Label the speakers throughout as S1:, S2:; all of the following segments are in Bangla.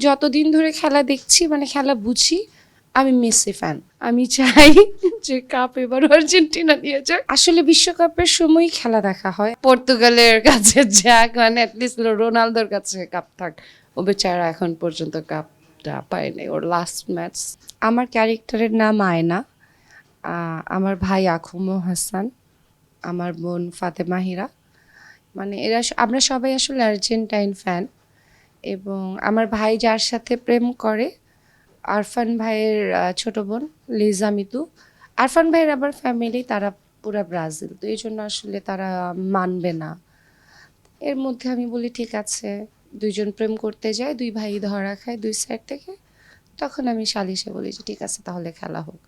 S1: যতদিন ধরে খেলা দেখছি মানে খেলা বুঝি, আমি মেসি ফ্যান। আমি চাই যে কাপ এবার আর্জেন্টিনা নিয়ে যাক। আসলে বিশ্বকাপের সময় খেলা দেখা হয়, পর্তুগালের কাছে যাক, মানে অ্যাটলিস্ট রোনালদোর কাছে কাপ থাক। ও বেচারা এখন পর্যন্ত কাপটা পায়নি, ওর লাস্ট ম্যাচ। আমার ক্যারেক্টারের নাম আয়না। আমার ভাই আখুমো হাসান, আমার বোন ফাতেমা হীরা, মানে আমরা সবাই আসলে আর্জেন্টাইন ফ্যান। এবং আমার ভাই যার সাথে প্রেম করে, আরফান ভাইয়ের ছোট বোন লিজা মিতু। আরফান ভাইয়ের আবার ফ্যামিলি, তারা পুরা ব্রাজিল, তো এই জন্য আসলে তারা মানবে না। এর মধ্যে আমি বলি ঠিক আছে, দুইজন প্রেম করতে যায়, দুই ভাই ধরা খায় দুই সাইড থেকে। তখন আমি সালিশে বলি যে ঠিক আছে তাহলে খেলা হোক।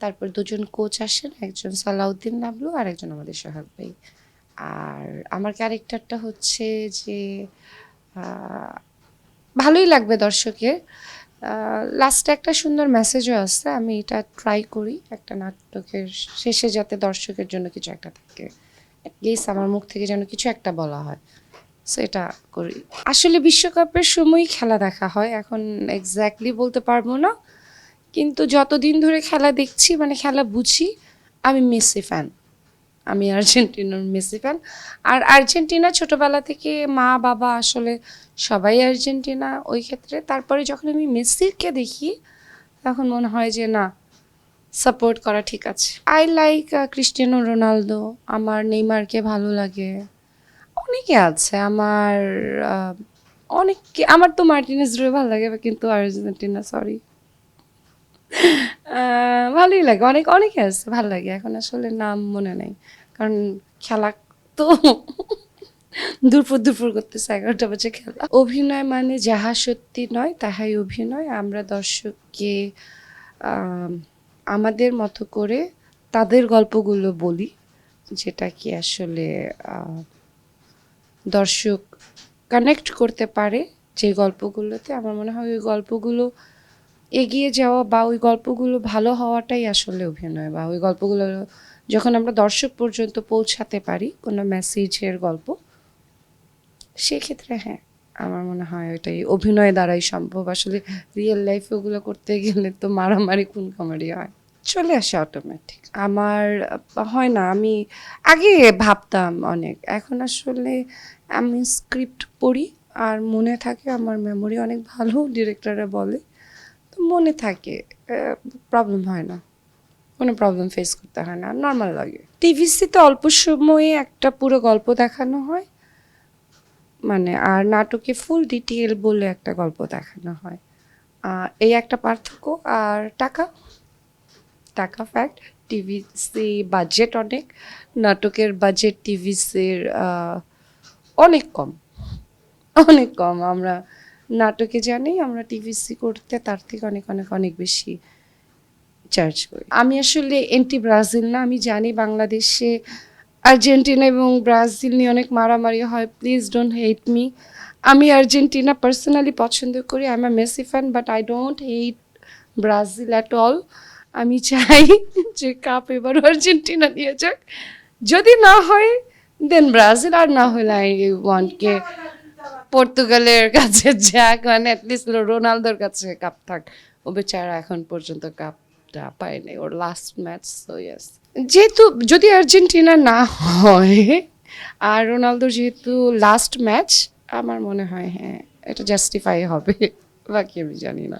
S1: তারপর দুজন কোচ আসেন, একজন সালাউদ্দিন নাবলু আর একজন আমাদের সোহাগ ভাই। আর আমার ক্যারেক্টারটা হচ্ছে যে ভালোই লাগবে দর্শকের। লাস্টে একটা সুন্দর মেসেজও আছে, আমি এটা ট্রাই করি একটা নাটকের শেষে যাতে দর্শকের জন্য কিছু একটা থাকে, অ্যাটলিস্ট আমার মুখ থেকে যেন কিছু একটা বলা হয়, সো এটা করি। আসলে বিশ্বকাপের সময় খেলা দেখা হয়, এখন এক্স্যাক্টলি বলতে পারবো না, কিন্তু যতদিন ধরে খেলা দেখছি মানে খেলা বুঝি, আমি মেসি ফ্যান। আমি আর্জেন্টিনার মেসি ফ্যান। আর আর্জেন্টিনা ছোটবেলা থেকে মা বাবা আসলে সবাই আর্জেন্টিনা ওই ক্ষেত্রে। তারপরে যখন আমি মেসিকে দেখি তখন মনে হয় যে না, সাপোর্ট করা ঠিক আছে। আই লাইক ক্রিস্টিয়ানো রোনালদো, আমার নেইমারকে ভালো লাগে, অনেকে আছে আমার, অনেককে। আমার তো মার্টিনেজ রে ভালো লাগে, কিন্তু আর্জেন্টিনা সরি ভালোই লাগে, অনেকে আছে ভালো লাগে, এখন আসলে নাম মনে নেই, কারণ খেলা তো দুপুর দুপুর করতেছে, 11টা বাজে খেলা। অভিনয় মানে যাহা সত্যি নয় তাহাই অভিনয়। আমরা দর্শককে আমাদের মতো করে তাদের গল্পগুলো বলি, যেটা কি আসলে দর্শক কানেক্ট করতে পারে যে গল্পগুলোতে। আমার মনে হয় ওই গল্পগুলো এগিয়ে যাওয়া বা ওই গল্পগুলো ভালো হওয়াটাই আসলে অভিনয়, বা ওই গল্পগুলো যখন আমরা দর্শক পর্যন্ত পৌঁছাতে পারি কোনো মেসেজের গল্প, সেক্ষেত্রে হ্যাঁ আমার মনে হয় ওইটাই অভিনয় দ্বারাই সম্ভব। আসলে রিয়েল লাইফে ওগুলো করতে গেলে তো মারামারি খুন খামারি হয়, চলে আসে অটোমেটিক। আমার হয় না, আমি আগে ভাবতাম অনেক, এখন আসলে আমি স্ক্রিপ্ট পড়ি আর মনে থাকে, আমার মেমোরি অনেক ভালো, ডিরেক্টররা বলে, তো মনে থাকে, প্রবলেম হয় না, কোনো প্রবলেম ফেস করতে হয় না, নর্মাল লাগে। টিভিসিতে অল্প সময়ে একটা পুরো গল্প দেখানো হয়, মানে আর নাটকে ফুল ডিটেল বলে একটা গল্প দেখানো হয়, এই একটা পার্থক্য। আর টাকা ফ্যাক্ট, টিভিসি বাজেট অনেক, নাটকের বাজেট টিভিসির অনেক কম। আমরা নাটকে জানি, আমরা টিভিসি করতে তার থেকে অনেক অনেক অনেক বেশি চার্জ করি। আমি আসলে এন্টি ব্রাজিল না, আমি জানি বাংলাদেশে আর্জেন্টিনা এবং ব্রাজিল নিয়ে অনেক মারামারি হয়, প্লিজ ডোন্ট হেট মি। আমি আর্জেন্টিনা পার্সোনালি পছন্দ করি, I am a Messi fan, but I don't hate Brazil at all. আমি চাই যে কাপ এবার আর্জেন্টিনা নিয়ে যাক, যদি না হয় দেন ব্রাজিল, আর না হলে আই ওয়ান্ট কে পর্তুগালের কাছে যাক, মানে অ্যাটলিস্ট রোনালদোর কাছে কাপ থাক। ও বেচারা এখন পর্যন্ত কাপটা পায়নি, ওর লাস্ট ম্যাচ, সো ইয়েস। যেহেতু যদি আর্জেন্টিনা না হয় আর রোনালদোর যেহেতু লাস্ট ম্যাচ, আমার মনে হয় হ্যাঁ এটা জাস্টিফাই হবে, বাকি আমি জানি না।